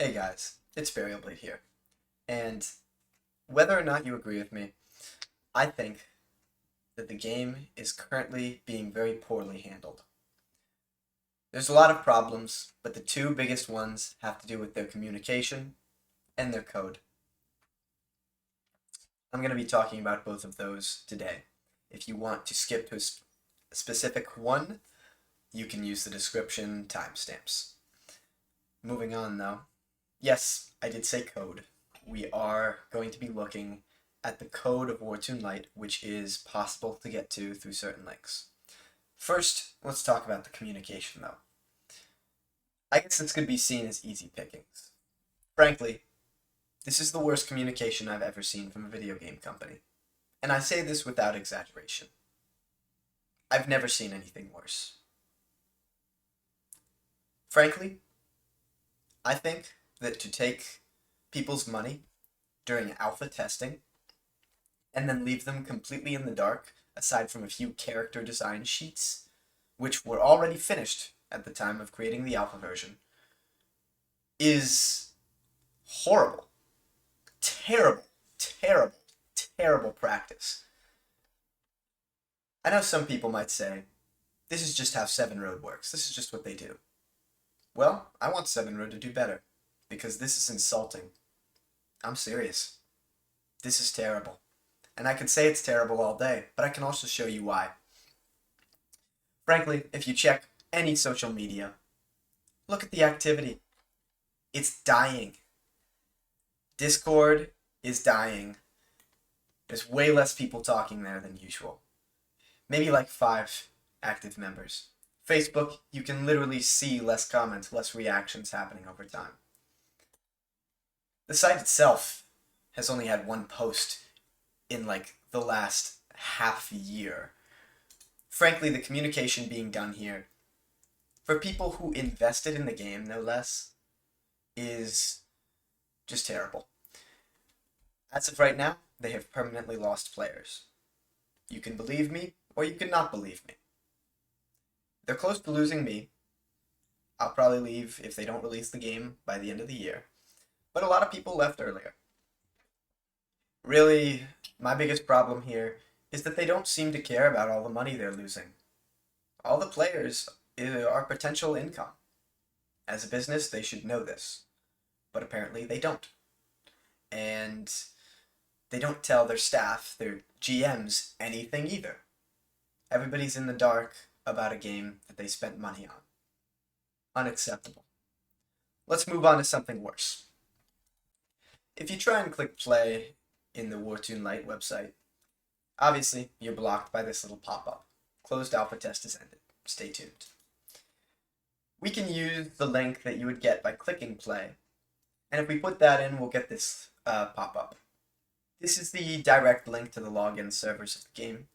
Hey guys, it's Variably here. And whether or not you agree with me, I think that the game is currently being very poorly handled. There's a lot of problems, but the two biggest ones have to do with their communication and their code. I'm going to be talking about both of those today. If you want to skip to a specific one, you can use the description timestamps. Moving on though. Yes, I did say code. We are going to be looking at the code of Wartune Lite, which is possible to get to through certain links. First, let's talk about the communication though. I guess this could be seen as easy pickings. Frankly, this is the worst communication I've ever seen from a video game company. And I say this without exaggeration. I've never seen anything worse. Frankly, I think that to take people's money during alpha testing and then leave them completely in the dark, aside from a few character design sheets, which were already finished at the time of creating the alpha version, is horrible. Terrible, terrible, terrible practice. I know some people might say, this is just how 7 Road works. This is just what they do. Well, I want 7 Road to do better, because this is insulting. I'm serious. This is terrible. And I can say it's terrible all day, but I can also show you why. Frankly, if you check any social media, look at the activity. It's dying. Discord is dying. There's way less people talking there than usual. Maybe like 5 active members. Facebook, you can literally see less comments, less reactions happening over time. The site itself has only had 1 post in like the last half year. Frankly, the communication being done here, for people who invested in the game, no less, is just terrible. As of right now, they have permanently lost players. You can believe me, or you can not believe me. They're close to losing me. I'll probably leave if they don't release the game by the end of the year. But a lot of people left earlier. Really, my biggest problem here is that they don't seem to care about all the money they're losing. All the players are potential income. As a business, they should know this. But apparently they don't. And they don't tell their staff, their GMs, anything either. Everybody's in the dark about a game that they spent money on. Unacceptable. Let's move on to something worse. If you try and click play in the Wartune Lite website, obviously you're blocked by this little pop-up. Closed alpha test is ended. Stay tuned. We can use the link that you would get by clicking play, and if we put that in, we'll get this pop-up. This is the direct link to the login servers of the game.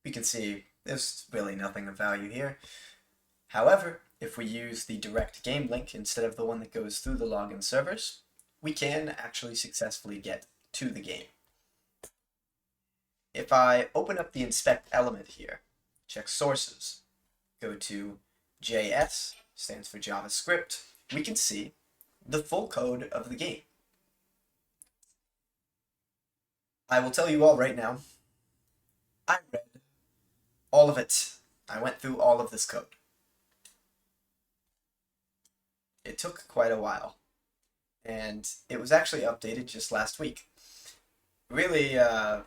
We can see there's really nothing of value here. However, if we use the direct game link instead of the one that goes through the login servers, we can actually successfully get to the game. If I open up the inspect element here, check sources, go to JS, stands for JavaScript, we can see the full code of the game. I will tell you all right now, I read all of it. I went through all of this code. It took quite a while, and it was actually updated just last week. Really, there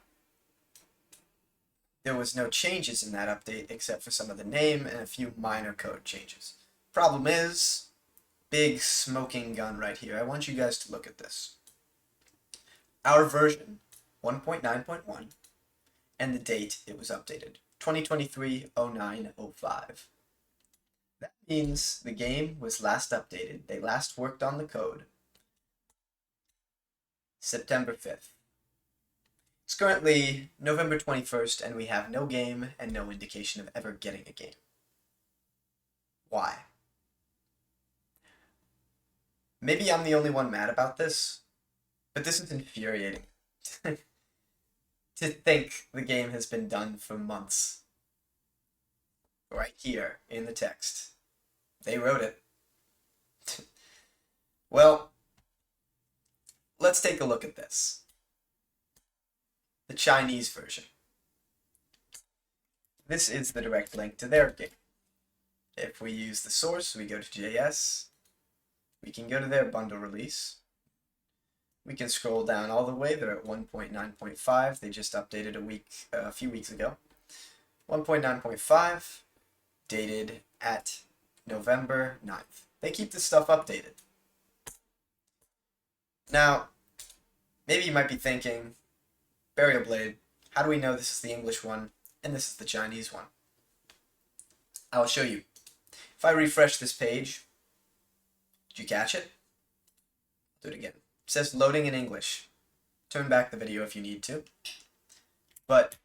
was no changes in that update except for some of the name and a few minor code changes. Problem is, big smoking gun right here. I want you guys to look at this. Our version, 1.9.1, and the date it was updated, 2023-09-05. That means the game was last updated. They last worked on the code September 5th. It's currently November 21st, and we have no game and no indication of ever getting a game. Why? Maybe I'm the only one mad about this, but this is infuriating. To think the game has been done for months. Right here in the text. They wrote it. Well, let's take a look at this. The Chinese version. This is the direct link to their game. If we use the source, we go to JS, we can go to their bundle release. We can scroll down all the way. They're at 1.9.5. They just updated a few weeks ago. 1.9.5, dated at November 9th. They keep this stuff updated. Now, maybe you might be thinking, Burial Blade, how do we know this is the English one and this is the Chinese one? I'll show you. If I refresh this page, did you catch it? Do it again. It says loading in English. Turn back the video if you need to. But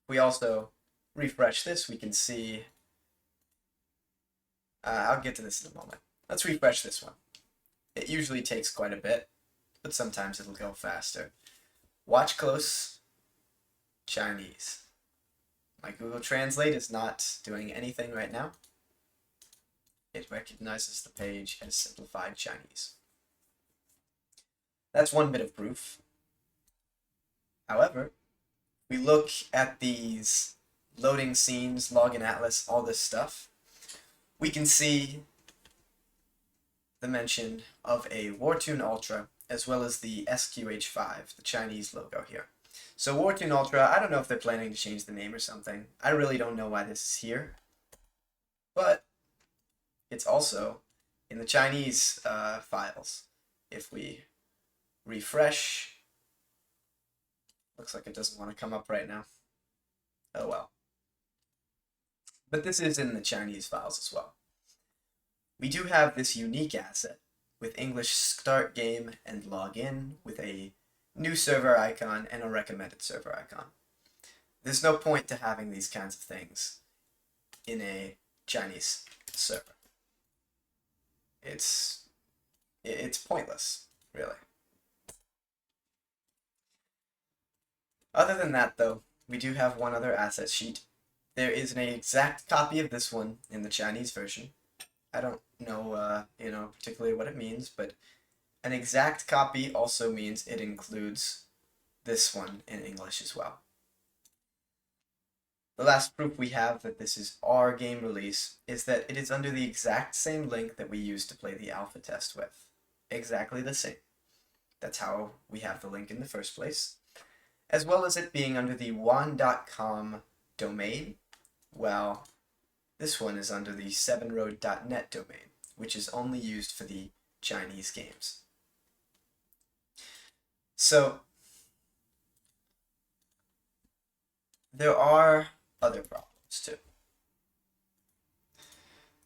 we also refresh this, we can see, I'll get to this in a moment. Let's refresh this one. It usually takes quite a bit, but sometimes it'll go faster. Watch close, Chinese. My Google Translate is not doing anything right now. It recognizes the page as simplified Chinese. That's one bit of proof. However, we look at these loading scenes, login atlas, all this stuff, we can see the mention of a Wartune Ultra as well as the SQH5, the Chinese logo here. So Wartune Ultra, I don't know if they're planning to change the name or something. I really don't know why this is here. But it's also in the Chinese files. If we refresh, looks like it doesn't want to come up right now. Oh well. But this is in the Chinese files as well. We do have this unique asset with English start game and login with a new server icon and a recommended server icon. There's no point to having these kinds of things in a Chinese server. It's pointless, really. Other than that, though, we do have one other asset sheet. There is an exact copy of this one in the Chinese version. I don't know, particularly what it means, but an exact copy also means it includes this one in English as well. The last proof we have that this is our game release is that it is under the exact same link that we used to play the alpha test with. Exactly the same. That's how we have the link in the first place. As well as it being under the wan.com domain, well, this one is under the sevenroad.net domain, which is only used for the Chinese games. So, there are other problems too.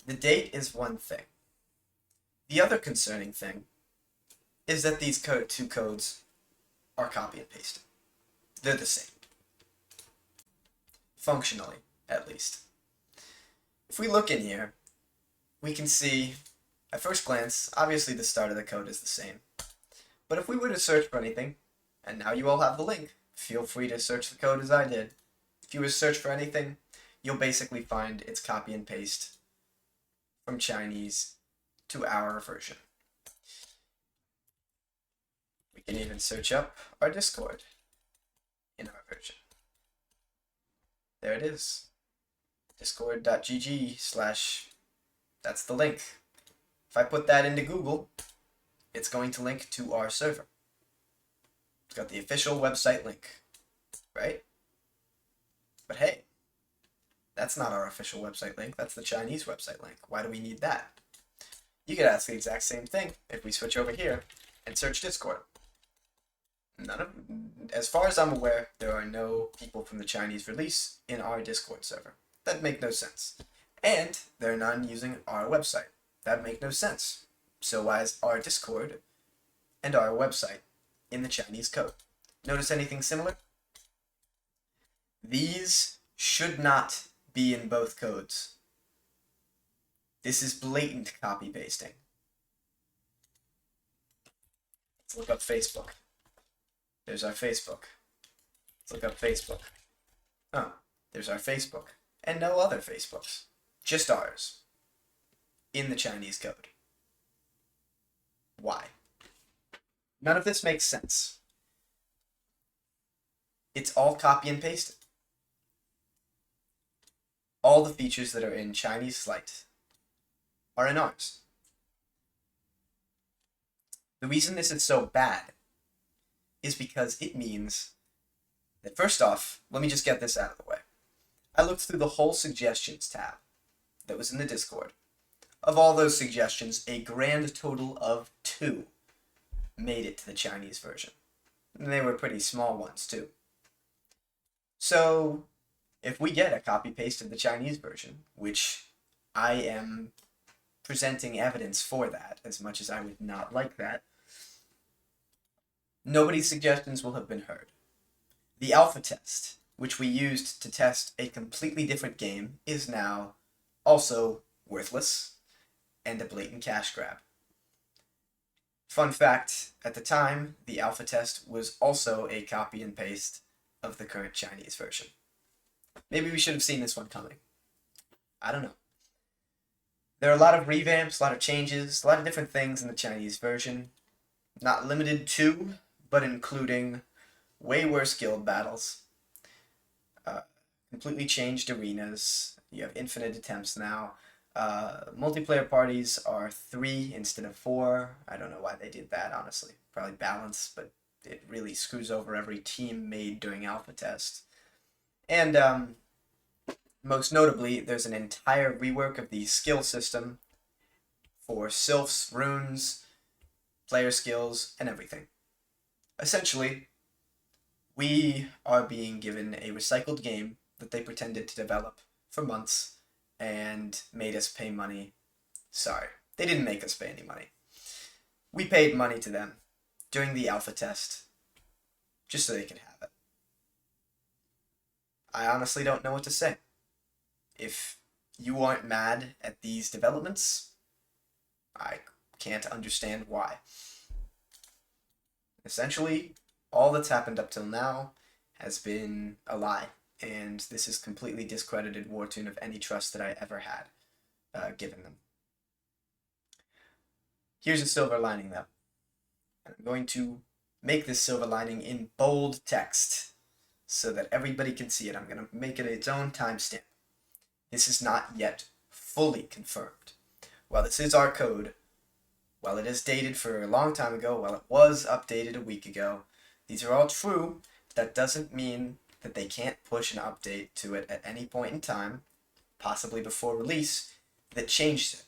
The date is one thing. The other concerning thing is that these two codes are copy and pasted. They're the same. Functionally, at least. If we look in here, we can see, at first glance, obviously the start of the code is the same. But if we were to search for anything, and now you all have the link, feel free to search the code as I did. If you were to search for anything, you'll basically find it's copy and paste from Chinese to our version. We can even search up our Discord in our version. There it is. Discord.gg/ that's the link. If I put that into Google, it's going to link to our server. It's got the official website link, right? But hey, that's not our official website link, that's the Chinese website link. Why do we need that? You could ask the exact same thing if we switch over here and search Discord. As far as I'm aware, there are no people from the Chinese release in our Discord server. That make no sense. And there are none using our website. That make no sense. So why is our Discord and our website in the Chinese code? Notice anything similar? These should not be in both codes. This is blatant copy pasting. Let's look up Facebook. There's our Facebook. Let's look up Facebook. Oh, there's our Facebook. And no other Facebooks. Just ours. In the Chinese code. Why? None of this makes sense. It's all copy and pasted. All the features that are in Chinese Lite are in ours. The reason this is so bad is because it means that, first off, let me just get this out of the way. I looked through the whole suggestions tab that was in the Discord. Of all those suggestions, a grand total of 2 made it to the Chinese version. And they were pretty small ones, too. So, if we get a copy-paste of the Chinese version, which I am presenting evidence for that, as much as I would not like that, nobody's suggestions will have been heard. The alpha test, which we used to test a completely different game, is now also worthless and a blatant cash grab. Fun fact, at the time, the alpha test was also a copy and paste of the current Chinese version. Maybe we should have seen this one coming. I don't know. There are a lot of revamps, a lot of changes, a lot of different things in the Chinese version. Not limited to, but including way worse guild battles. Completely changed arenas. You have infinite attempts now. Multiplayer parties are 3 instead of 4. I don't know why they did that, honestly. Probably balance, but it really screws over every team made during alpha test. And most notably, there's an entire rework of the skill system for sylphs, runes, player skills, and everything. Essentially, we are being given a recycled game that they pretended to develop for months and made us pay money. Sorry, they didn't make us pay any money. We paid money to them during the alpha test just so they could have it. I honestly don't know what to say. If you aren't mad at these developments, I can't understand why. Essentially, all that's happened up till now has been a lie, and this has completely discredited Wartune of any trust that I ever had given them. Here's a silver lining, though. And I'm going to make this silver lining in bold text so that everybody can see it. I'm going to make it its own timestamp. This is not yet fully confirmed. While this is our code, while it is dated for a long time ago, while it was updated a week ago, these are all true. That doesn't mean that they can't push an update to it at any point in time, possibly before release, that changes it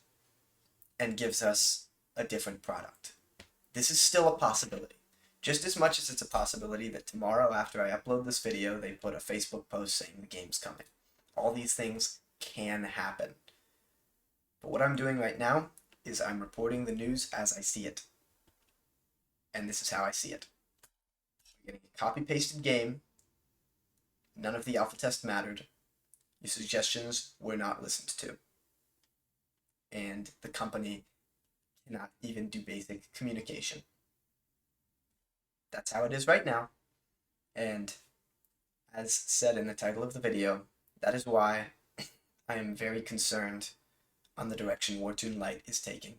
and gives us a different product. This is still a possibility. Just as much as it's a possibility that tomorrow after I upload this video, they put a Facebook post saying the game's coming. All these things can happen. But what I'm doing right now is I'm reporting the news as I see it. And this is how I see it. You're getting a copy-pasted game. None of the alpha test mattered. Your suggestions were not listened to. And the company cannot even do basic communication. That's how it is right now. And as said in the title of the video, that is why I am very concerned on the direction Wartune Lite is taking.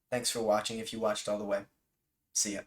Thanks for watching if you watched all the way. See ya.